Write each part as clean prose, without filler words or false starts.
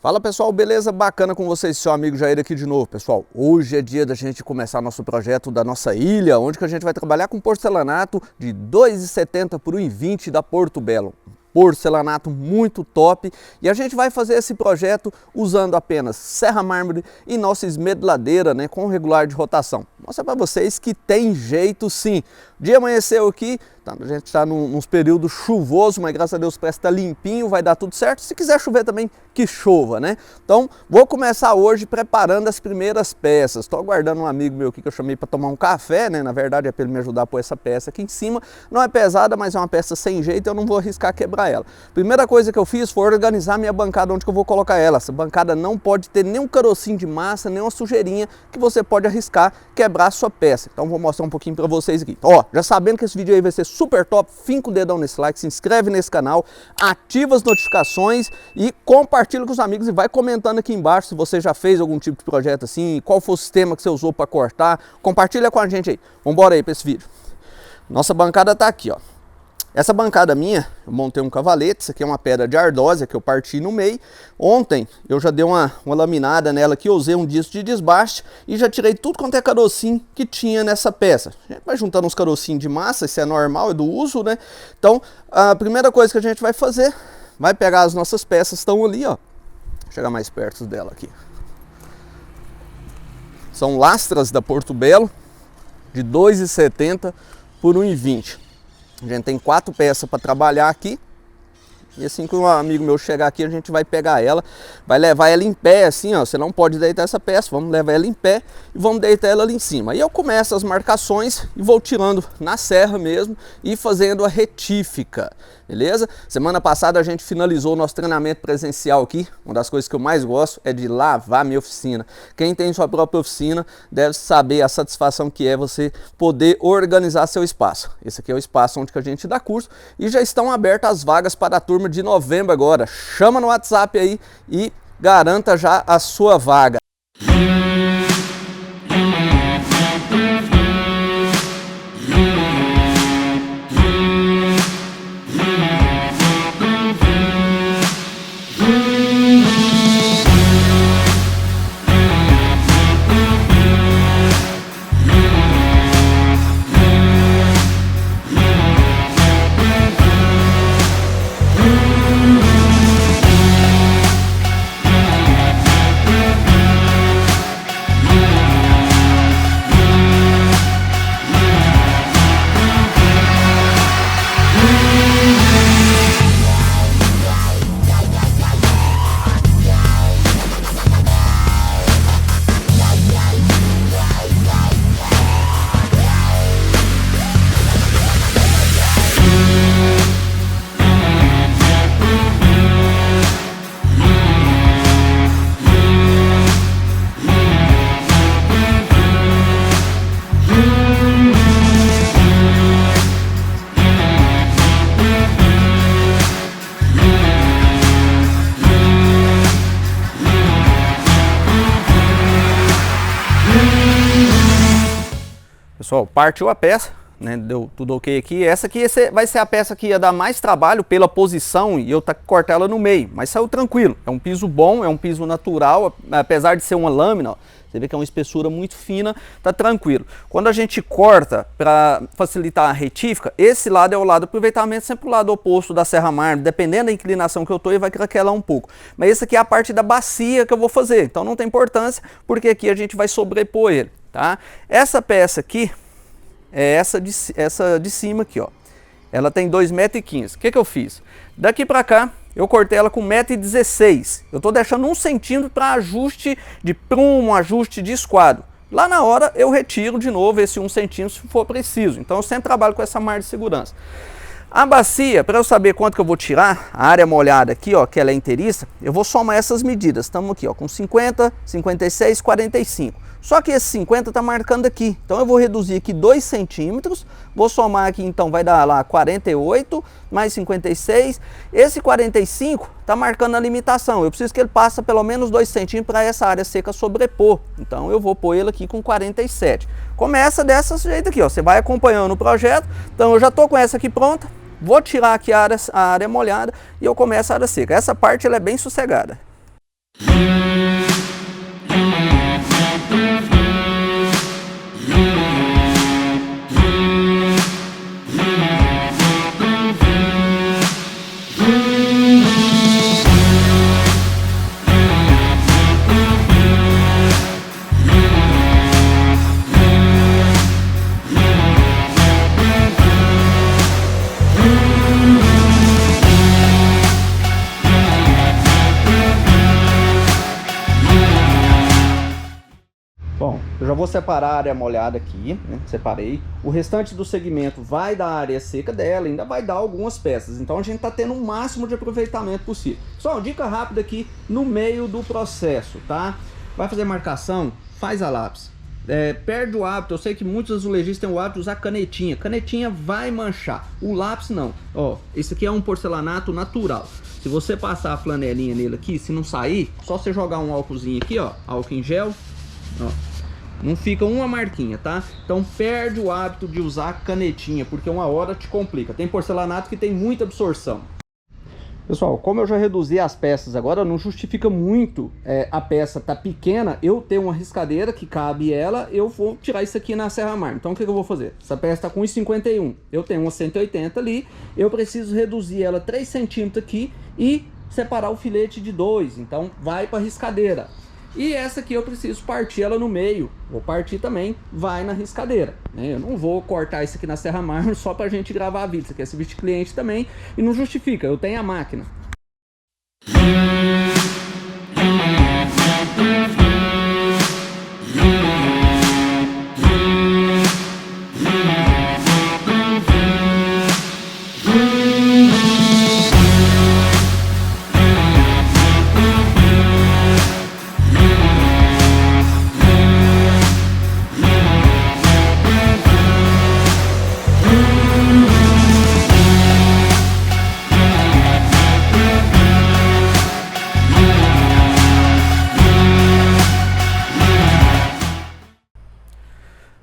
Fala pessoal, beleza? Bacana com vocês, seu amigo Jair aqui de novo. Pessoal, hoje é dia da gente começar nosso projeto da nossa ilha, onde que a gente vai trabalhar com porcelanato de 2,70 por 1,20 da Porto Belo. Porcelanato muito top, e a gente vai fazer esse projeto usando apenas serra mármore e nossa esmedladeira, né, com regular de rotação. Mostra para vocês que tem jeito sim. O dia amanheceu aqui, a gente está nos períodos chuvosos, mas graças a Deus parece que está limpinho, vai dar tudo certo. Se quiser chover também, que chova, né? Então, vou começar hoje preparando as primeiras peças. Estou aguardando um amigo meu aqui que eu chamei para tomar um café, né? Na verdade é para ele me ajudar a pôr essa peça aqui em cima. Não é pesada, mas é uma peça sem jeito, eu não vou arriscar quebrar ela. Primeira coisa que eu fiz foi organizar minha bancada onde que eu vou colocar ela. Essa bancada não pode ter nenhum carocinho de massa, nenhuma sujeirinha que você pode arriscar quebrar a sua peça. Então, vou mostrar um pouquinho para vocês aqui. Ó, já sabendo que esse vídeo aí vai ser super top, finca o dedão nesse like, se inscreve nesse canal, ativa as notificações e compartilha com os amigos e vai comentando aqui embaixo se você já fez algum tipo de projeto assim, qual foi o sistema que você usou para cortar, compartilha com a gente aí. Vambora aí para esse vídeo. Nossa bancada tá aqui, ó. Essa bancada minha, eu montei um cavalete, isso aqui é uma pedra de ardósia que eu parti no meio. Ontem eu já dei uma laminada nela aqui, eu usei um disco de desbaste e já tirei tudo quanto é carocinho que tinha nessa peça. A gente vai juntando uns carocinhos de massa, isso é normal, é do uso, né? Então, a primeira coisa que a gente vai fazer, vai pegar as nossas peças, estão ali, ó. Vou chegar mais perto dela aqui. São lastras da Porto Belo, de 2,70 por 1,20. A gente tem 4 peças para trabalhar aqui. E assim que um amigo meu chegar aqui, a gente vai pegar ela, vai levar ela em pé, assim, ó. Você não pode deitar essa peça, vamos levar ela em pé e vamos deitar ela ali em cima. Aí eu começo as marcações e vou tirando na serra mesmo e fazendo a retífica, beleza? Semana passada a gente finalizou o nosso treinamento presencial aqui. Uma das coisas que eu mais gosto é de lavar minha oficina. Quem tem sua própria oficina deve saber a satisfação que é você poder organizar seu espaço. Esse aqui é o espaço onde que a gente dá curso e já estão abertas as vagas para a turma de novembro agora. Chama no WhatsApp aí e garanta já a sua vaga. Pessoal, partiu a peça, né? Deu tudo ok aqui. Essa aqui vai ser a peça que ia dar mais trabalho pela posição e eu cortar ela no meio, mas saiu tranquilo. É um piso bom, é um piso natural, apesar de ser uma lâmina, ó, você vê que é uma espessura muito fina, tá tranquilo. Quando a gente corta para facilitar a retífica, esse lado é o lado de aproveitamento, sempre o lado oposto da serra mármore, dependendo da inclinação que eu tô, ele vai craquelar um pouco. Mas essa aqui é a parte da bacia que eu vou fazer, então não tem importância, porque aqui a gente vai sobrepor ele. Tá? Essa peça aqui é essa de cima aqui, ó. Ela tem 2,15 m. O que eu fiz? Daqui para cá eu cortei ela com 1,16 m. Eu tô deixando 1 centímetro para ajuste de prumo, ajuste de esquadro. Lá na hora eu retiro de novo esse 1 centímetro se for preciso. Então eu sempre trabalho com essa margem de segurança. A bacia, para eu saber quanto que eu vou tirar, a área molhada aqui, ó, que ela é inteiriça, eu vou somar essas medidas. Estamos aqui, ó, com 50, 56, 45. Só que esse 50 está marcando aqui. Então eu vou reduzir aqui 2 centímetros. Vou somar aqui, então vai dar lá 48 mais 56. Esse 45 está marcando a limitação. Eu preciso que ele passe pelo menos 2 centímetros para essa área seca sobrepor. Então eu vou pôr ele aqui com 47. Começa dessa jeito aqui, ó. Você vai acompanhando o projeto. Então eu já estou com essa aqui pronta. Vou tirar aqui a área molhada e eu começo a área seca. Essa parte ela é bem sossegada. Bom, eu já vou separar a área molhada aqui, né? Separei. O restante do segmento vai da área seca dela, ainda vai dar algumas peças. Então a gente tá tendo o máximo de aproveitamento possível. Só uma dica rápida aqui no meio do processo, tá? Vai fazer marcação, faz a lápis. Perde o hábito, eu sei que muitos azulejistas têm o hábito de usar canetinha. Canetinha vai manchar, o lápis não. Ó, esse aqui é um porcelanato natural. Se você passar a flanelinha nele aqui, se não sair, só você jogar um álcoolzinho aqui, ó, álcool em gel. Ó, não fica uma marquinha, tá? Então perde o hábito de usar canetinha, porque uma hora te complica. Tem porcelanato que tem muita absorção. Pessoal, como eu já reduzi as peças agora, não justifica muito a peça tá pequena, eu ter uma riscadeira que cabe ela, eu vou tirar isso aqui na serra mármore. Então o que eu vou fazer? Essa peça tá com 1,51, eu tenho uma 180 ali, eu preciso reduzir ela 3 centímetros aqui e separar o filete de 2, então vai para riscadeira. E essa aqui eu preciso partir ela no meio, vou partir também, vai na riscadeira, né? Eu não vou cortar isso aqui na serra mármore só pra gente gravar vídeo, isso aqui é serviço de cliente também e não justifica, eu tenho a máquina.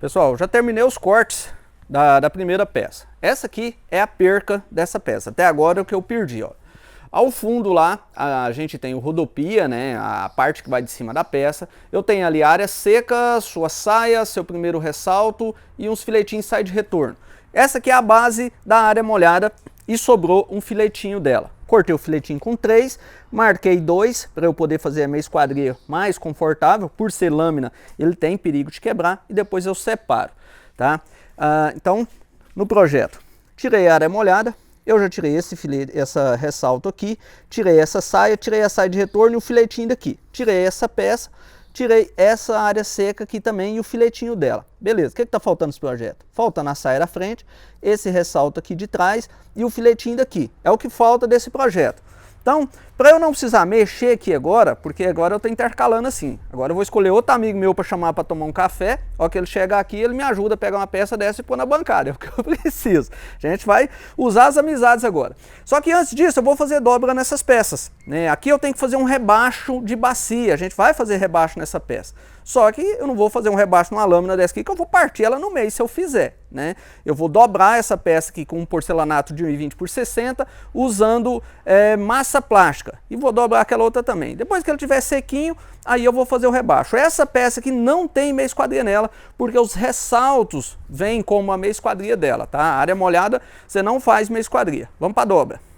Pessoal, já terminei os cortes da primeira peça. Essa aqui é a perca dessa peça. Até agora é o que eu perdi, ó. Ao fundo lá, a gente tem o rodopia, né, a parte que vai de cima da peça. Eu tenho ali a área seca, sua saia, seu primeiro ressalto e uns filetinhos sai de retorno. Essa aqui é a base da área molhada e sobrou um filetinho dela. Cortei o filetinho com 3, marquei 2 para eu poder fazer a minha esquadria mais confortável. Por ser lâmina, ele tem perigo de quebrar e depois eu separo, tá? Então, no projeto, tirei a área molhada, eu já tirei esse filete, essa ressalto aqui, tirei essa saia, tirei a saia de retorno e o filetinho daqui. Tirei essa peça, tirei essa área seca aqui também e o filetinho dela. Beleza, o que está faltando nesse projeto? Falta na saia da frente, esse ressalto aqui de trás e o filetinho daqui. É o que falta desse projeto. Então, para eu não precisar mexer aqui agora, porque agora eu estou intercalando assim. Agora eu vou escolher outro amigo meu para chamar para tomar um café. Ó, que ele chegar aqui, ele me ajuda a pegar uma peça dessa e pôr na bancada. É o que eu preciso. A gente vai usar as amizades agora. Só que antes disso, eu vou fazer dobra nessas peças, né? Aqui eu tenho que fazer um rebaixo de bacia. A gente vai fazer rebaixo nessa peça. Só que eu não vou fazer um rebaixo numa lâmina dessa aqui, que eu vou partir ela no meio se eu fizer, né? Eu vou dobrar essa peça aqui com um porcelanato de 1,20 por 60, usando massa plástica. E vou dobrar aquela outra também. Depois que ele estiver sequinho, aí eu vou fazer o rebaixo. Essa peça aqui não tem meia esquadria nela, porque os ressaltos vêm como a meia esquadria dela, tá? A área molhada, você não faz meia esquadria. Vamos para a dobra.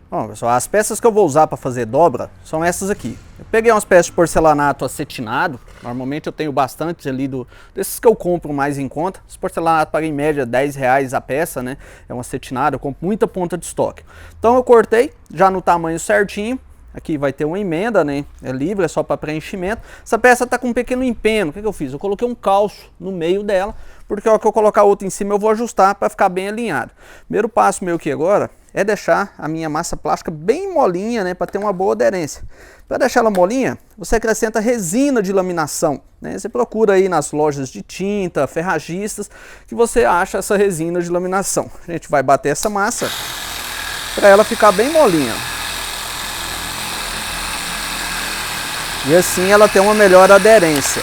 Bom, pessoal, as peças que eu vou usar para fazer dobra são essas aqui. Eu peguei umas peças de porcelanato acetinado, normalmente eu tenho bastante ali desses que eu compro mais em conta. Esse porcelanato paga em média R$10 a peça, né? É um acetinado, eu compro muita ponta de estoque. Então eu cortei já no tamanho certinho. Aqui vai ter uma emenda, né? É livre, é só para preenchimento. Essa peça está com um pequeno empeno. O que eu fiz? Eu coloquei um calço no meio dela, porque a hora que eu colocar outra em cima eu vou ajustar para ficar bem alinhado. Primeiro passo meu aqui agora é deixar a minha massa plástica bem molinha, né, para ter uma boa aderência. Para deixar ela molinha, você acrescenta resina de laminação, né? Você procura aí nas lojas de tinta, ferragistas, que você acha essa resina de laminação. A gente vai bater essa massa para ela ficar bem molinha. E assim ela tem uma melhor aderência.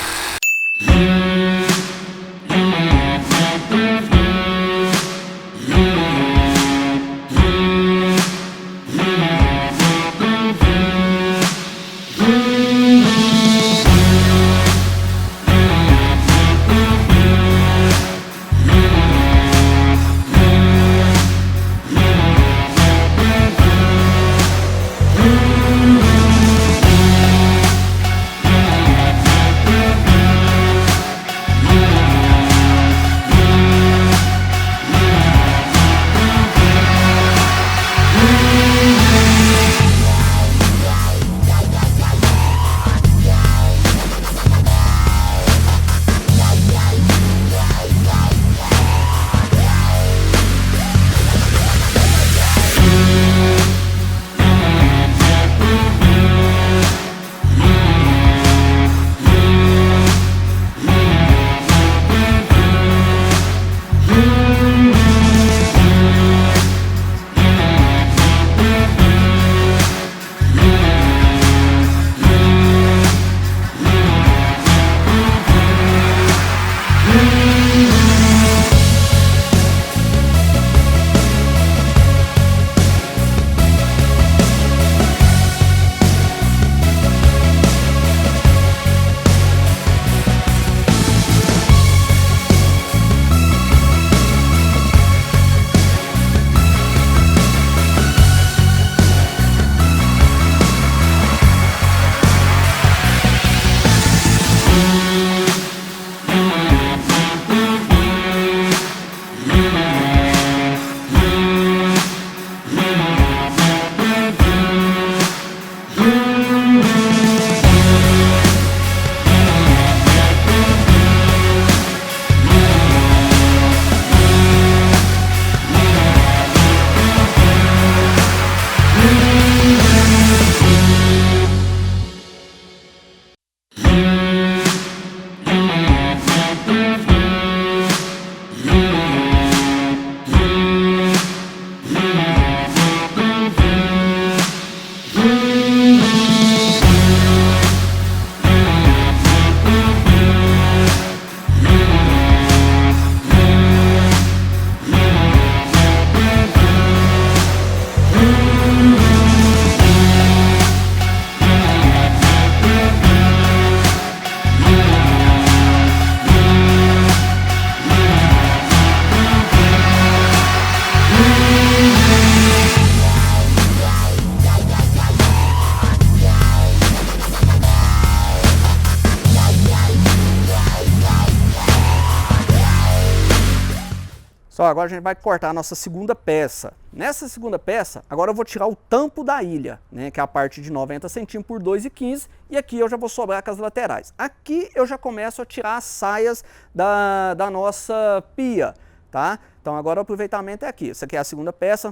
Só agora a gente vai cortar a nossa segunda peça. Nessa segunda peça, agora eu vou tirar o tampo da ilha, né, que é a parte de 90 centímetros por 2,15, e aqui eu já vou sobrar com as laterais. Aqui eu já começo a tirar as saias da nossa pia, tá? Então agora o aproveitamento é aqui. Essa aqui é a segunda peça.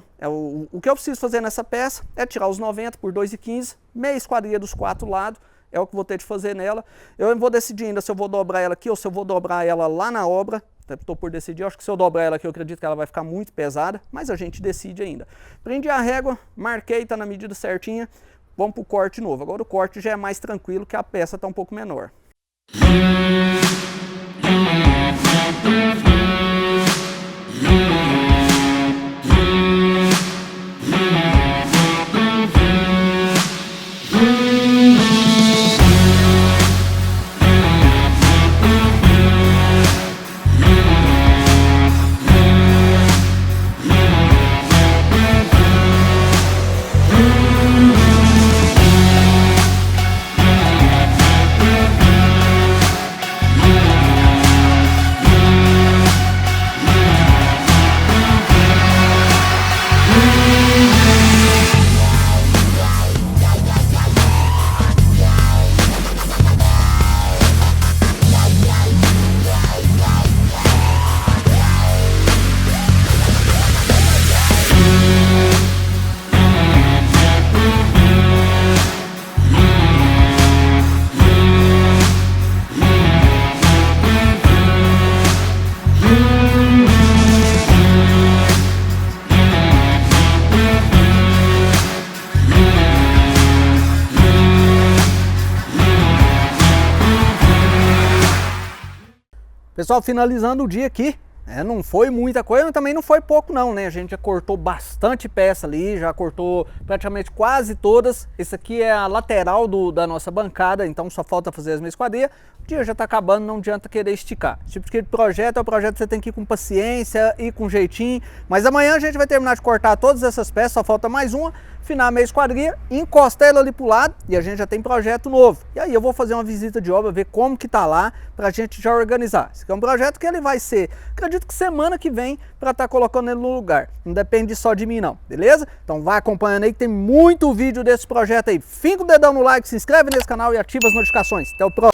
O que eu preciso fazer nessa peça é tirar os 90 por 2,15, meia esquadria dos 4 lados, é o que vou ter de fazer nela. Eu vou decidir ainda se eu vou dobrar ela aqui ou se eu vou dobrar ela lá na obra. Estou por decidir, acho que se eu dobrar ela aqui eu acredito que ela vai ficar muito pesada, mas a gente decide ainda. Prendi a régua, marquei, está na medida certinha, vamos para o corte novo. Agora o corte já é mais tranquilo, que a peça está um pouco menor. Pessoal, finalizando o dia aqui, não foi muita coisa, mas também não foi pouco não, né? A gente já cortou bastante peça ali, já cortou praticamente quase todas. Esse aqui é a lateral da nossa bancada, então só falta fazer as minhas esquadrias. O dia já tá acabando, não adianta querer esticar. Esse tipo de projeto é um projeto que você tem que ir com paciência e com jeitinho. Mas amanhã a gente vai terminar de cortar todas essas peças, só falta mais uma, afinar a meia esquadria, encostar ela ali pro lado e a gente já tem projeto novo. E aí eu vou fazer uma visita de obra, ver como que tá lá, pra gente já organizar. Esse aqui é um projeto que ele vai ser, acredito que semana que vem, para estar colocando ele no lugar. Não depende só de mim não, beleza? Então vai acompanhando aí que tem muito vídeo desse projeto aí. Finca o dedão no like, se inscreve nesse canal e ativa as notificações. Até o próximo.